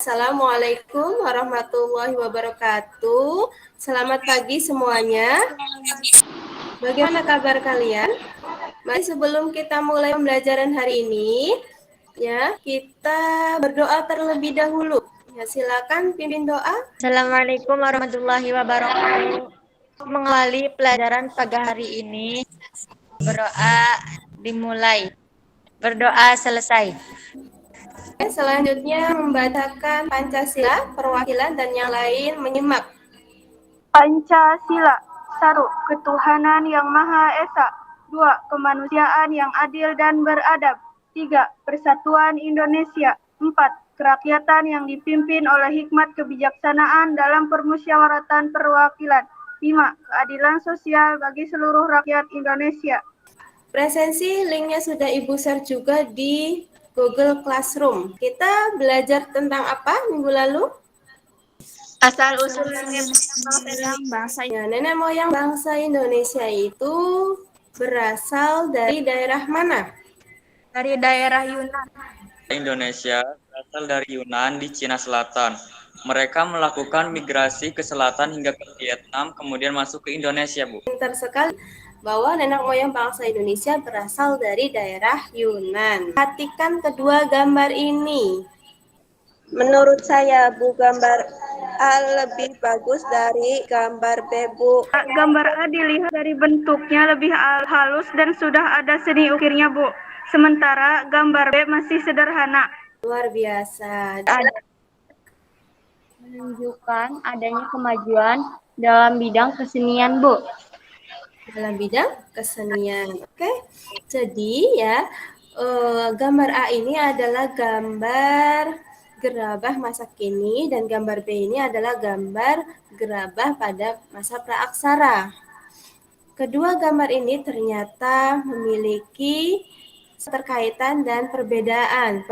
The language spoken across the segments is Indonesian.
Assalamualaikum warahmatullahi wabarakatuh. Selamat pagi semuanya. Bagaimana kabar kalian? Mari sebelum kita mulai pembelajaran hari ini, ya, kita berdoa terlebih dahulu. Ya, silakan pimpin doa. Assalamualaikum warahmatullahi wabarakatuh. Mengawali pelajaran pagi hari ini, berdoa dimulai. Berdoa selesai. Selanjutnya membacakan Pancasila, perwakilan dan yang lain menyimak. Pancasila. 1. Ketuhanan yang Maha Esa. 2. Kemanusiaan yang adil dan beradab. 3. Persatuan Indonesia. 4. Kerakyatan yang dipimpin oleh hikmat kebijaksanaan dalam permusyawaratan perwakilan. 5. Keadilan sosial bagi seluruh rakyat Indonesia. Presensi linknya sudah Ibu share juga di Google Classroom. Kita belajar tentang apa minggu lalu? Asal-usul bangsa. Ya, nenek moyang bangsa Indonesia itu berasal dari daerah mana? Dari daerah Yunan. Indonesia berasal dari Yunan di Cina Selatan. Mereka melakukan migrasi ke selatan hingga ke Vietnam, kemudian masuk ke Indonesia, Bu. Pintar sekali bahwa nenek moyang bangsa Indonesia berasal dari daerah Yunan. Perhatikan kedua gambar ini. Menurut saya, Bu, gambar A lebih bagus dari gambar B, Bu. Gambar A dilihat dari bentuknya lebih halus dan sudah ada seni ukirnya, Bu. Sementara gambar B masih sederhana. Luar biasa. Menunjukkan adanya kemajuan dalam bidang kesenian, Bu. Dalam bidang kesenian. Oke. Jadi ya, gambar A ini adalah gambar gerabah masa kini dan gambar B ini adalah gambar gerabah pada masa praaksara. Kedua gambar ini ternyata memiliki keterkaitan dan perbedaan.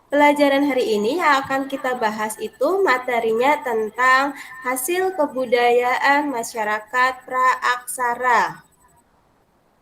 Pelajaran hari ini yang akan kita bahas itu materinya tentang hasil kebudayaan masyarakat praaksara.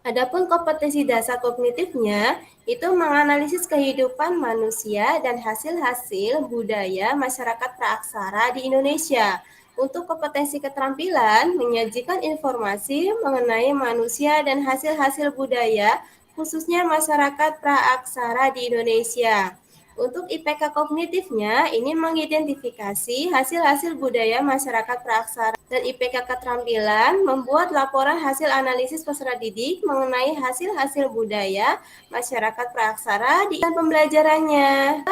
Adapun kompetensi dasar kognitifnya itu menganalisis kehidupan manusia dan hasil-hasil budaya masyarakat praaksara di Indonesia. Untuk kompetensi keterampilan, menyajikan informasi mengenai manusia dan hasil-hasil budaya, khususnya masyarakat praaksara di Indonesia. Untuk IPK kognitifnya, ini mengidentifikasi hasil-hasil budaya masyarakat praaksara dan IPK keterampilan membuat laporan hasil analisis peserta didik mengenai hasil-hasil budaya masyarakat praaksara di pembelajarannya.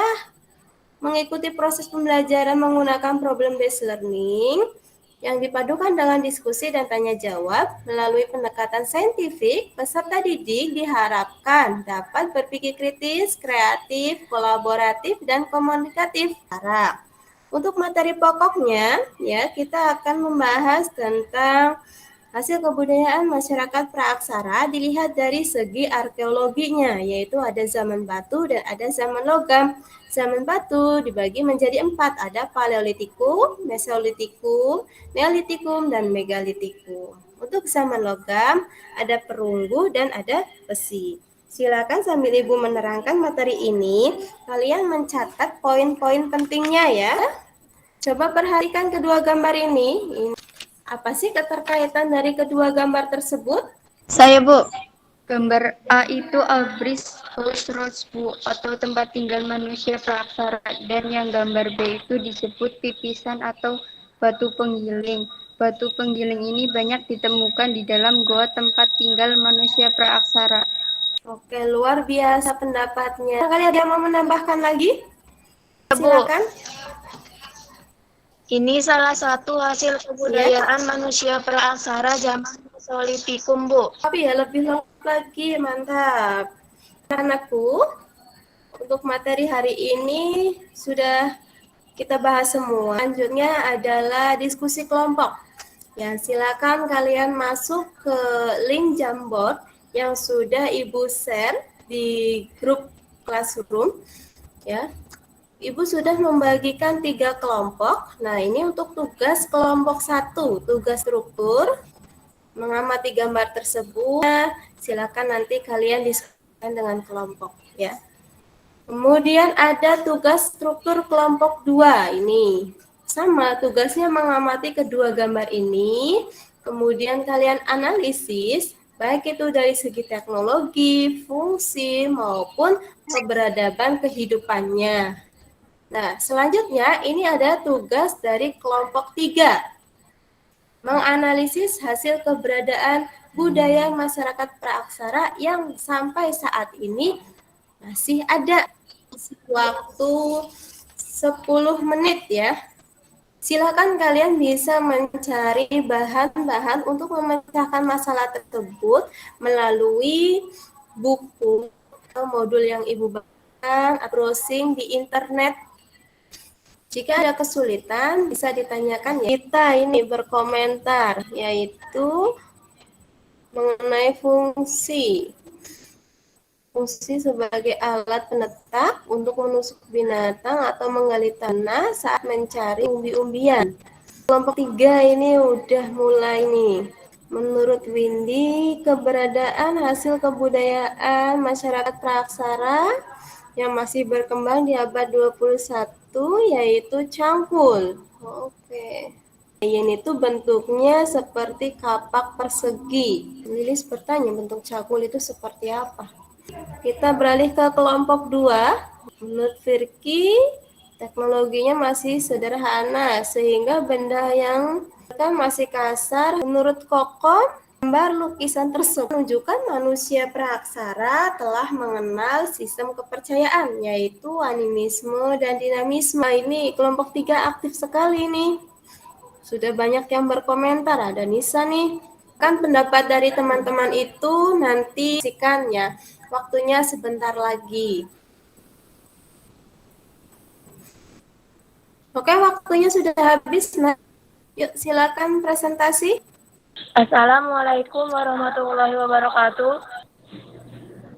Mengikuti proses pembelajaran menggunakan problem-based learning yang dipadukan dengan diskusi dan tanya jawab melalui pendekatan saintifik, peserta didik diharapkan dapat berpikir kritis, kreatif, kolaboratif, dan komunikatif. Untuk materi pokoknya, ya kita akan membahas tentang hasil kebudayaan masyarakat praaksara dilihat dari segi arkeologinya, yaitu ada zaman batu dan ada zaman logam. Zaman batu dibagi menjadi 4, ada Paleolitikum, Mesolitikum, Neolitikum, dan Megalitikum. Untuk zaman logam, ada perunggu dan ada besi. Silakan sambil Ibu menerangkan materi ini, kalian mencatat poin-poin pentingnya ya. Coba perhatikan kedua gambar ini. Apa sih keterkaitan dari kedua gambar tersebut? Saya, Bu. Gambar A itu Albris Crossroads, Bu, atau tempat tinggal manusia praaksara, dan yang gambar B itu disebut pipisan atau batu penggiling. Batu penggiling ini banyak ditemukan di dalam goa tempat tinggal manusia praaksara. Oke, luar biasa pendapatnya. Kalian ada yang mau menambahkan lagi? Silakan. Ini salah satu hasil kebudayaan manusia praaksara zaman Mesolitikum, Bu. Tapi ya lebih lengkap lagi, mantap. Anakku, untuk materi hari ini sudah kita bahas semua. Selanjutnya adalah diskusi kelompok. Ya, silakan kalian masuk ke link Jamboard yang sudah Ibu share di grup Classroom. Ya, Ibu sudah membagikan 3 kelompok. Nah, ini untuk tugas kelompok 1, tugas struktur, mengamati gambar tersebut. Silakan nanti kalian diskusikan dengan kelompok ya. Kemudian ada tugas struktur kelompok 2 ini. Sama, tugasnya mengamati kedua gambar ini, kemudian kalian analisis, baik itu dari segi teknologi, fungsi, maupun keberadaban kehidupannya. Nah, selanjutnya ini ada tugas dari kelompok 3, menganalisis hasil keberadaan budaya masyarakat praaksara yang sampai saat ini masih ada. Waktu 10 menit ya. Silakan kalian bisa mencari bahan-bahan untuk memecahkan masalah tersebut melalui buku atau modul yang Ibu bagikan, browsing di internet. Jika ada kesulitan, bisa ditanyakan ya. Kita ini berkomentar, yaitu mengenai fungsi sebagai alat penetak untuk menusuk binatang atau menggali tanah saat mencari umbi-umbian. Kelompok 3 ini udah mulai nih. Menurut Windy, keberadaan hasil kebudayaan masyarakat praaksara yang masih berkembang di abad 21 yaitu cangkul. Oke. Ini tuh bentuknya seperti kapak persegi. Lilis bertanya bentuk cangkul itu seperti apa? Kita beralih ke kelompok 2. Menurut Firky, teknologinya masih sederhana sehingga benda yang kan masih kasar. Menurut Koko, gambar lukisan tersebut menunjukkan manusia praaksara telah mengenal sistem kepercayaan yaitu animisme dan dinamisme. Ini kelompok 3 aktif sekali nih. Sudah banyak yang berkomentar, ada Nisa nih. Kan pendapat dari teman-teman itu nanti ya. Waktunya sebentar lagi. Oke, waktunya sudah habis. Nah, yuk silakan presentasi. Assalamualaikum warahmatullahi wabarakatuh.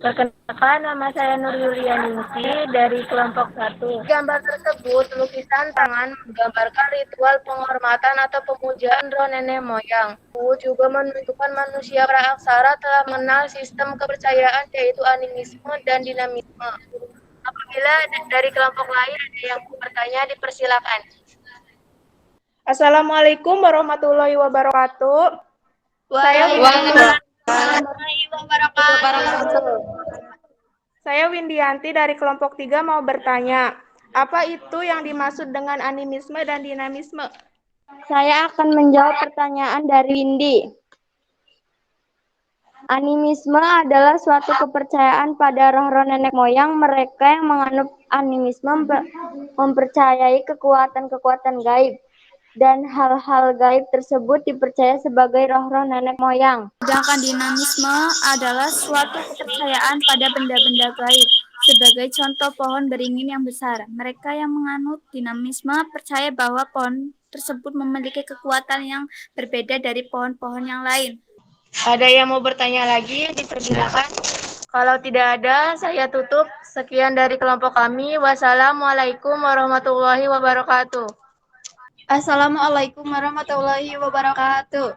Perkenalkan, nama saya Nur Yulianingsi dari kelompok 1. Gambar tersebut lukisan tangan menggambarkan ritual penghormatan atau pemujaan roh nenek moyang. Juga menunjukkan manusia praaksara telah mengenal sistem kepercayaan yaitu animisme dan dinamisme. Apabila dari kelompok lain ada yang mau bertanya, dipersilakan. Assalamualaikum warahmatullahi wabarakatuh. Saya Windianti dari kelompok 3 mau bertanya, apa itu yang dimaksud dengan animisme dan dinamisme? Saya akan menjawab pertanyaan dari Windy. Animisme adalah suatu kepercayaan pada roh-roh nenek moyang. Mereka yang menganut animisme mempercayai kekuatan-kekuatan gaib, dan hal-hal gaib tersebut dipercaya sebagai roh-roh nenek moyang. Sedangkan dinamisme adalah suatu kepercayaan pada benda-benda gaib, sebagai contoh pohon beringin yang besar. Mereka yang menganut dinamisme percaya bahwa pohon tersebut memiliki kekuatan yang berbeda dari pohon-pohon yang lain. Ada yang mau bertanya lagi? Dipersilakan. Kalau tidak ada, saya tutup. Sekian dari kelompok kami. Wassalamualaikum warahmatullahi wabarakatuh. Assalamualaikum warahmatullahi wabarakatuh.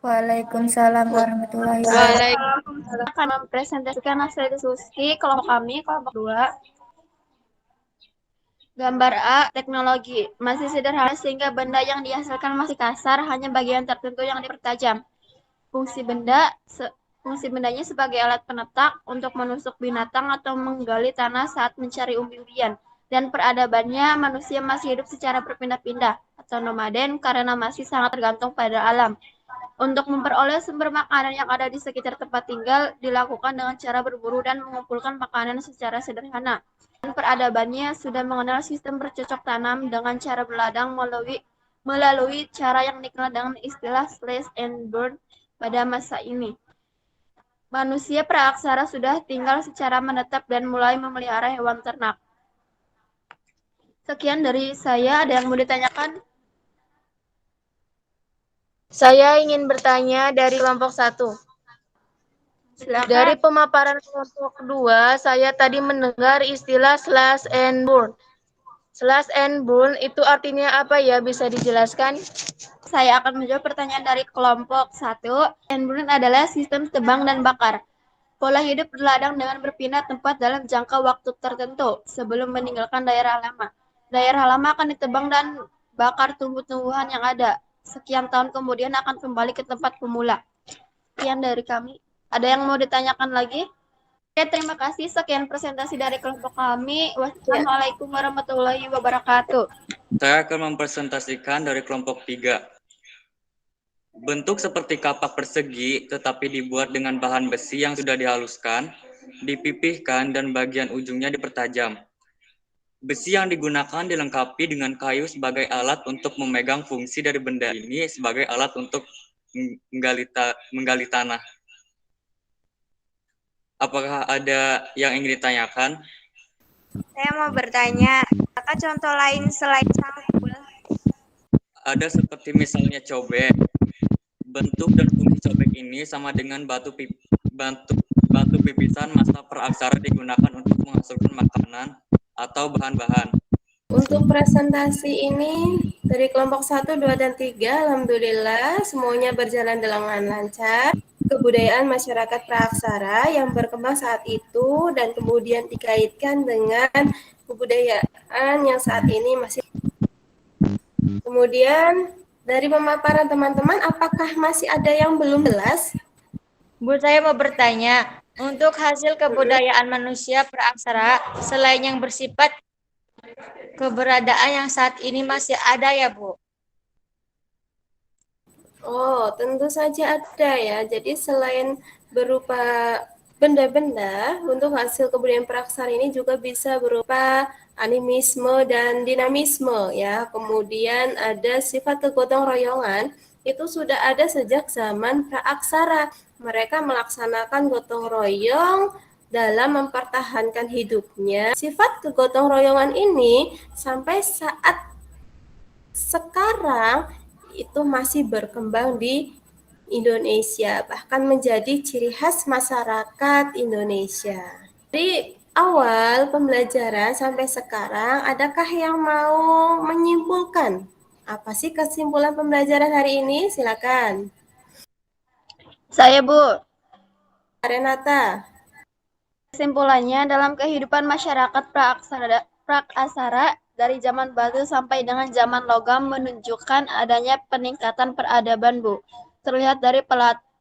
Waalaikumsalam warahmatullahi wabarakatuh. Waalaikumsalam. Akan mempresentasikan hasil diskusi kelompok kami, kelompok 2. Gambar A, teknologi. Masih sederhana sehingga benda yang dihasilkan masih kasar, hanya bagian tertentu yang dipertajam. Fungsi bendanya sebagai alat penetak untuk menusuk binatang atau menggali tanah saat mencari umbi-umbian. Dan peradabannya, manusia masih hidup secara berpindah-pindah atau nomaden karena masih sangat tergantung pada alam. Untuk memperoleh sumber makanan yang ada di sekitar tempat tinggal dilakukan dengan cara berburu dan mengumpulkan makanan secara sederhana. Dan peradabannya sudah mengenal sistem bercocok tanam dengan cara berladang melalui cara yang dikenal dengan istilah slash and burn. Pada masa ini, manusia praaksara sudah tinggal secara menetap dan mulai memelihara hewan ternak. Sekian dari saya. Ada yang mau ditanyakan? Saya ingin bertanya dari kelompok 1. Silakan. Dari pemaparan kelompok 2, saya tadi mendengar istilah slash and burn. Slash and burn itu artinya apa ya? Bisa dijelaskan? Saya akan menjawab pertanyaan dari kelompok 1. And burn adalah sistem tebang dan bakar. Pola hidup berladang dengan berpindah tempat dalam jangka waktu tertentu sebelum meninggalkan daerah lama. Daerah lama akan ditebang dan bakar tumbuh-tumbuhan yang ada. Sekian tahun kemudian akan kembali ke tempat semula. Sekian dari kami. Ada yang mau ditanyakan lagi? Oke, terima kasih. Sekian presentasi dari kelompok kami. Wassalamualaikum warahmatullahi wabarakatuh. Saya akan mempresentasikan dari kelompok 3. Bentuk seperti kapak persegi tetapi dibuat dengan bahan besi yang sudah dihaluskan, dipipihkan, dan bagian ujungnya dipertajam. Besi yang digunakan dilengkapi dengan kayu sebagai alat untuk memegang fungsi dari benda ini sebagai alat untuk menggali tanah. Apakah ada yang ingin ditanyakan? Saya mau bertanya, apakah contoh lain selain cangkul? Ada seperti misalnya cobek. Bentuk dan fungsi cobek ini sama dengan batu pipisan masa praaksara digunakan untuk menghasilkan makanan atau bahan-bahan. Untuk presentasi ini dari kelompok 1, 2, dan 3, alhamdulillah semuanya berjalan dengan lancar. Kebudayaan masyarakat praaksara yang berkembang saat itu dan kemudian dikaitkan dengan kebudayaan yang saat ini masih. Kemudian dari pemaparan teman-teman, apakah masih ada yang belum jelas? Bu, saya mau bertanya, untuk hasil kebudayaan manusia praaksara, selain yang bersifat keberadaan yang saat ini masih ada ya, Bu? Oh, tentu saja ada ya. Jadi selain berupa benda-benda, untuk hasil kebudayaan praaksara ini juga bisa berupa animisme dan dinamisme ya. Kemudian ada sifat kegotong royongan, itu sudah ada sejak zaman praaksara. Mereka melaksanakan gotong royong dalam mempertahankan hidupnya. Sifat kegotong royongan ini sampai saat sekarang itu masih berkembang di Indonesia, bahkan menjadi ciri khas masyarakat Indonesia. Dari awal pembelajaran sampai sekarang, adakah yang mau menyimpulkan? Apa sih kesimpulan pembelajaran hari ini? Silakan. Saya, Bu. Renata. Kesimpulannya, dalam kehidupan masyarakat praaksara dari zaman batu sampai dengan zaman logam menunjukkan adanya peningkatan peradaban, Bu. Terlihat dari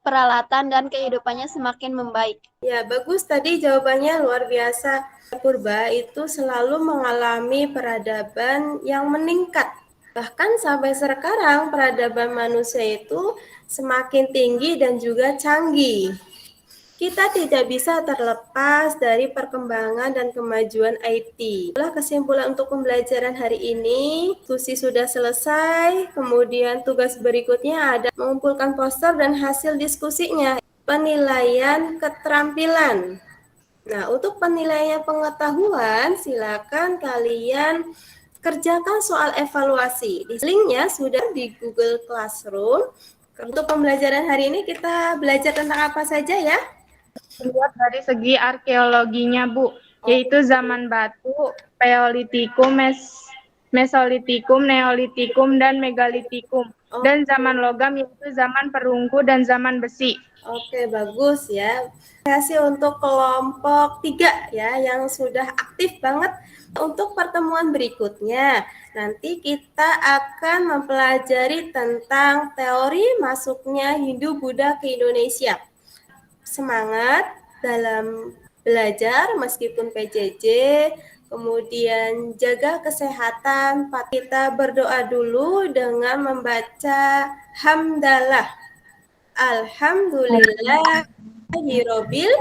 peralatan dan kehidupannya semakin membaik. Ya, bagus tadi jawabannya luar biasa. Purba itu selalu mengalami peradaban yang meningkat. Bahkan sampai sekarang peradaban manusia itu semakin tinggi dan juga canggih. Kita tidak bisa terlepas dari perkembangan dan kemajuan IT. Itulah kesimpulan untuk pembelajaran hari ini. Diskusi sudah selesai, kemudian tugas berikutnya ada mengumpulkan poster dan hasil diskusinya. Penilaian keterampilan. Nah, untuk penilaian pengetahuan, silakan kalian kerjakan soal evaluasi. Linknya sudah di Google Classroom. Untuk pembelajaran hari ini kita belajar tentang apa saja ya? Lihat dari segi arkeologinya, Bu, yaitu zaman batu, Paleolitikum, Mesolitikum, Neolitikum, dan Megalitikum. Dan zaman logam yaitu zaman perunggu dan zaman besi. Oke, bagus ya. Terima kasih untuk kelompok 3 ya yang sudah aktif banget. Untuk pertemuan berikutnya, nanti kita akan mempelajari tentang teori masuknya Hindu-Buddha ke Indonesia. Semangat dalam belajar meskipun PJJ, kemudian jaga kesehatan. Kita berdoa dulu dengan membaca hamdalah. Alhamdulillahirabbil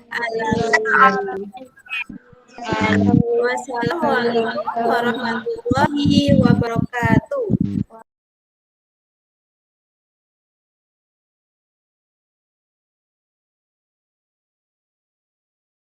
alamin. Wassalamualaikum warahmatullahi wabarakatuh.